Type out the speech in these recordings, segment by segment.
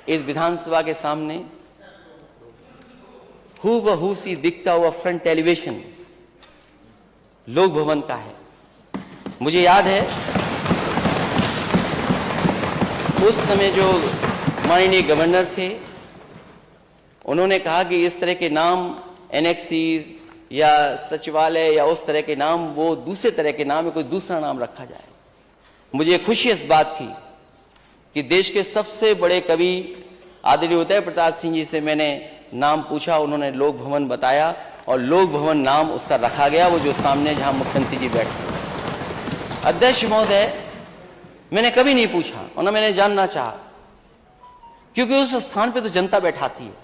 इस विधानसभा के सामने हूबहू सी दिखता हुआ फ्रंट एलिवेशन लोक भवन का है। मुझे याद है उस समय जो माननीय गवर्नर थे, उन्होंने कहा कि इस तरह के नाम एनेक्सीज या सचिवालय या उस तरह के नाम वो दूसरे तरह के नाम है, कोई दूसरा नाम रखा जाए। मुझे खुशी इस बात की कि देश के सबसे बड़े कवि आदरणीय उदय प्रताप सिंह जी से मैंने नाम पूछा, उन्होंने लोक भवन बताया और लोक भवन नाम उसका रखा गया, वो जो सामने जहां मुख्यमंत्री जी बैठे। अध्यक्ष महोदय, मैंने कभी नहीं पूछा और न मैंने जानना चाहा, क्योंकि उस स्थान पे तो जनता बैठाती है।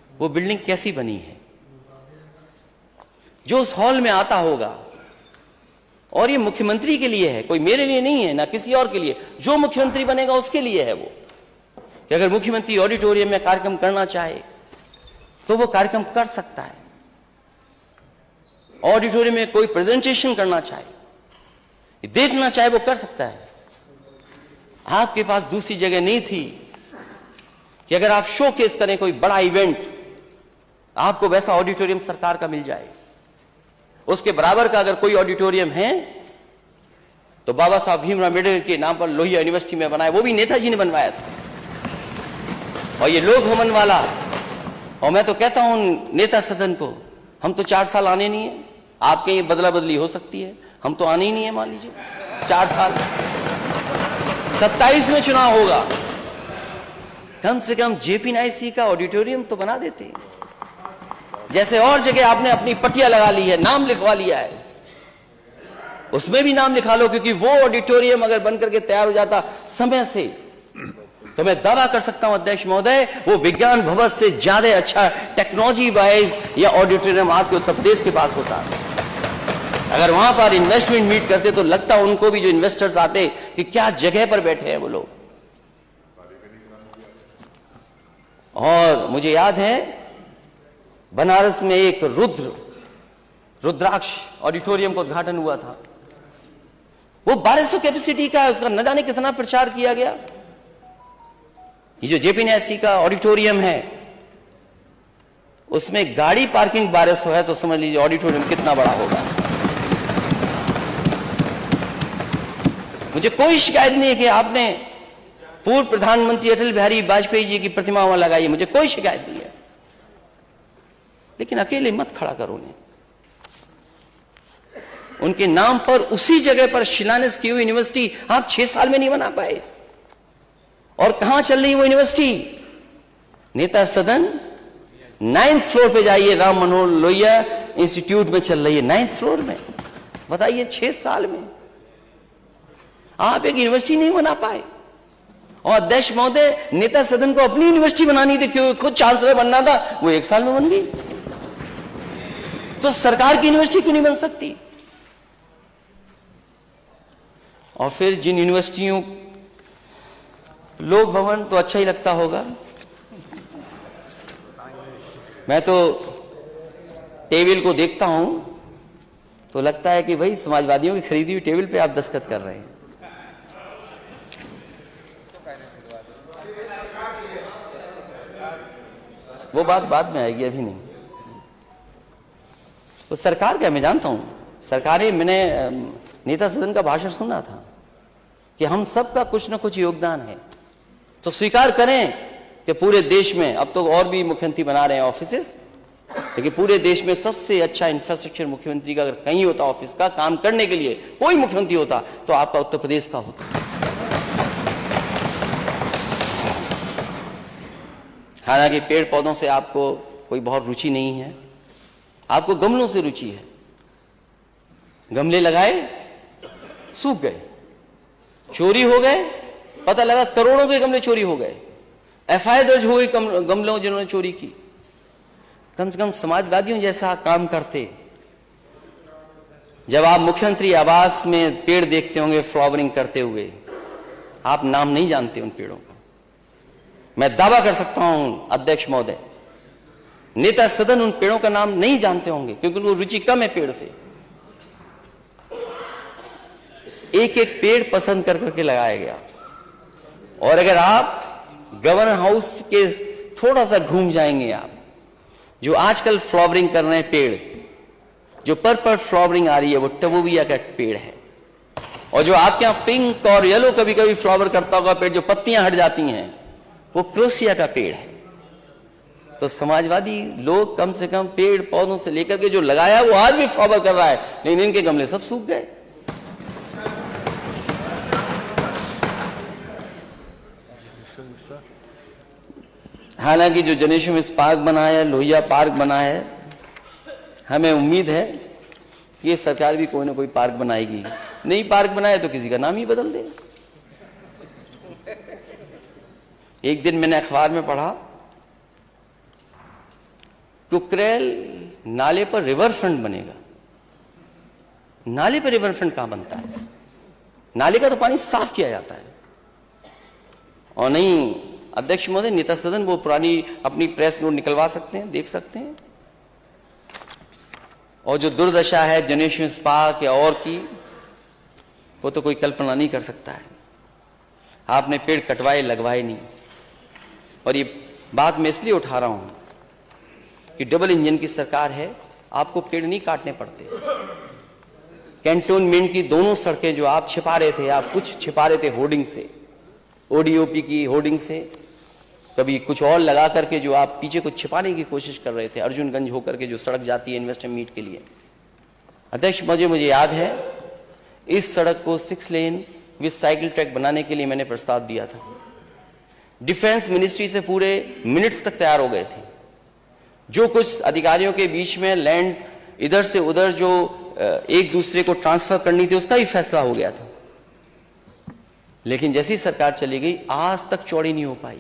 वो बिल्डिंग कैसी बनी है, जो उस हॉल में आता होगा, और ये मुख्यमंत्री के लिए है, कोई मेरे लिए नहीं है ना किसी और के लिए, जो मुख्यमंत्री बनेगा उसके लिए है वो, कि अगर मुख्यमंत्री ऑडिटोरियम में कार्यक्रम करना चाहे तो वो कार्यक्रम कर सकता है। ऑडिटोरियम में कोई प्रेजेंटेशन करना चाहे, देखना चाहे, वो कर सकता है। आपके पास दूसरी जगह नहीं थी कि अगर आप शोकेस करें कोई बड़ा इवेंट, आपको वैसा ऑडिटोरियम सरकार का मिल जाए। उसके बराबर का अगर कोई ऑडिटोरियम है तो बाबा साहब भीमराव अम्बेडकर के नाम पर लोहिया यूनिवर्सिटी में बनाया, वो भी नेताजी ने बनवाया था। और ये लोक भवन वाला, और मैं तो कहता हूं नेता सदन को, हम तो 4 साल आने नहीं है, आपके ये बदला बदली हो सकती है, हम तो आने ही नहीं है। मान लीजिए 4 साल, 27 में चुनाव होगा, कम से कम JP-NIC का ऑडिटोरियम तो बना देते हैं। जैसे और जगह आपने अपनी पट्टियां लगा ली है, नाम लिखवा लिया है, उसमें भी नाम लिखा लो, क्योंकि वो ऑडिटोरियम अगर बनकर के तैयार हो जाता समय से, तो मैं दावा कर सकता हूं अध्यक्ष महोदय, वो विज्ञान भवन से ज्यादा अच्छा टेक्नोलॉजी वाइज या ऑडिटोरियम आपके उत्तर प्रदेश के पास होता। अगर वहां पर इन्वेस्टमेंट मीट करते तो लगता उनको भी, जो इन्वेस्टर्स आते, कि क्या जगह पर बैठे हैं वो लोग। और मुझे याद है बनारस में एक रुद्राक्ष ऑडिटोरियम का उद्घाटन हुआ था, वो 1200 कैपेसिटी का है, उसका न जाने कितना प्रचार किया गया। ये जो JP-NIC का ऑडिटोरियम है, उसमें गाड़ी पार्किंग 1200 है, तो समझ लीजिए ऑडिटोरियम कितना बड़ा होगा। मुझे कोई शिकायत नहीं है कि आपने पूर्व प्रधानमंत्री अटल बिहारी वाजपेयी जी की प्रतिमा वहां लगाई, मुझे कोई शिकायत नहीं है, लेकिन अकेले मत खड़ा करो उन्हें। उनके नाम पर उसी जगह पर शिलान्यास की हुई यूनिवर्सिटी आप 6 साल में नहीं बना पाए। और कहां चल रही वो यूनिवर्सिटी? नेता सदन 9th फ्लोर पे जाइए, राम मनोहर लोहिया इंस्टीट्यूट में चल रही है, 9th फ्लोर में। बताइए 6 साल में आप एक यूनिवर्सिटी नहीं बना पाए। और अध्यक्ष महोदय, नेता सदन को अपनी यूनिवर्सिटी बनानी थी, क्योंकि खुद चांसलर बनना था, वो 1 साल में बन गई। तो सरकार की यूनिवर्सिटी क्यों नहीं बन सकती? और फिर जिन यूनिवर्सिटियों, लोक भवन तो अच्छा ही लगता होगा, मैं तो टेबल को देखता हूं तो लगता है कि भाई समाजवादियों की खरीदी हुई टेबल पे आप दस्तखत कर रहे हैं। वो बात बाद में आएगी, अभी नहीं। वो सरकार का मैं जानता हूं, सरकारें, मैंने नेता सदन का भाषण सुना था कि हम सबका कुछ ना कुछ योगदान है, तो स्वीकार करें कि पूरे देश में, अब तो और भी मुख्यमंत्री बना रहे हैं ऑफिसेस, लेकिन पूरे देश में सबसे अच्छा इंफ्रास्ट्रक्चर मुख्यमंत्री का अगर कहीं होता ऑफिस का काम करने के लिए, कोई मुख्यमंत्री होता, तो आपका उत्तर प्रदेश का होता। हालांकि पेड़ पौधों से आपको कोई बहुत रुचि नहीं है, आपको गमलों से रुचि है। गमले लगाए, सूख गए, चोरी हो गए, पता लगा करोड़ों के गमले चोरी हो गए, FIR दर्ज हो गई गमलों जिन्होंने चोरी की। कम से कम समाजवादियों जैसा काम करते। जब आप मुख्यमंत्री आवास में पेड़ देखते होंगे फ्लावरिंग करते हुए, आप नाम नहीं जानते उन पेड़ों का। मैं दावा कर सकता हूं अध्यक्ष महोदय, नेता सदन उन पेड़ों का नाम नहीं जानते होंगे, क्योंकि उनको रुचि कम है पेड़ से। एक एक पेड़ पसंद कर करके लगाया गया। और अगर आप गवर्नर हाउस के थोड़ा सा घूम जाएंगे आप, जो आजकल फ्लावरिंग कर रहे हैं पेड़, जो पर्पल फ्लावरिंग आ रही है वो टबूबिया का पेड़ है। और जो आपके यहां पिंक और येलो कभी कभी फ्लावर करता होगा पेड़, जो पत्तियां हट जाती हैं, वो क्रोसिया का पेड़ है। तो समाजवादी लोग कम से कम पेड़ पौधों से लेकर के जो लगाया वो आज भी फ्लावर कर रहा है, लेकिन इनके गमले सब सूख गए। हालांकि जो जनेश्वर पार्क बना है, लोहिया पार्क बना है, हमें उम्मीद है कि ये सरकार भी कोई ना कोई पार्क बनाएगी। नई पार्क बनाए तो किसी का नाम ही बदल दे। एक दिन मैंने अखबार में पढ़ा, कुकरेल नाले पर रिवर फ्रंट बनेगा। नाले पर रिवर फ्रंट कहां बनता है? नाले का तो पानी साफ किया जाता है। और नहीं, अध्यक्ष महोदय, नेता सदन वो पुरानी अपनी प्रेस नोट निकलवा सकते हैं, देख सकते हैं। और जो दुर्दशा है जनेश्वर पार्क या और की, वो तो कोई कल्पना नहीं कर सकता है। आपने पेड़ कटवाए, लगवाए नहीं। और ये बात मैं इसलिए उठा रहा हूं कि डबल इंजन की सरकार है, आपको पेड़ नहीं काटने पड़ते। कैंटोनमेंट की दोनों सड़कें जो आप छिपा रहे थे, आप कुछ छिपा रहे थे होर्डिंग से, ओडीओपी की होर्डिंग से, कभी कुछ और लगा करके जो आप पीछे कुछ छिपाने की कोशिश कर रहे थे, अर्जुनगंज होकर के जो सड़क जाती है इन्वेस्टर मीट के लिए। अध्यक्ष, मुझे याद है इस सड़क को 6 लेन विद साइकिल ट्रैक बनाने के लिए मैंने प्रस्ताव दिया था। डिफेंस मिनिस्ट्री से पूरे मिनट्स तक तैयार हो गए थे। जो कुछ अधिकारियों के बीच में लैंड इधर से उधर जो एक दूसरे को ट्रांसफर करनी थी, उसका ही फैसला हो गया था। लेकिन जैसी सरकार चली गई, आज तक चौड़ी नहीं हो पाई।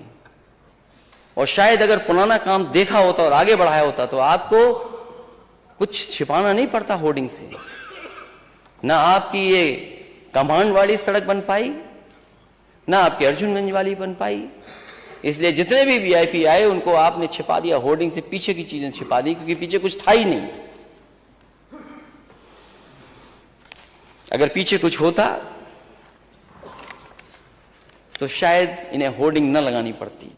और शायद अगर पुराना काम देखा होता और आगे बढ़ाया होता तो आपको कुछ छिपाना नहीं पड़ता होर्डिंग से। ना आपकी ये कमांड वाली सड़क बन पाई, ना आपकी अर्जुनगंज वाली बन पाई। इसलिए जितने भी वीआईपी आए उनको आपने छिपा दिया, होर्डिंग से पीछे की चीजें छिपा दी, क्योंकि पीछे कुछ था ही नहीं। अगर पीछे कुछ होता तो शायद इन्हें होर्डिंग न लगानी पड़ती।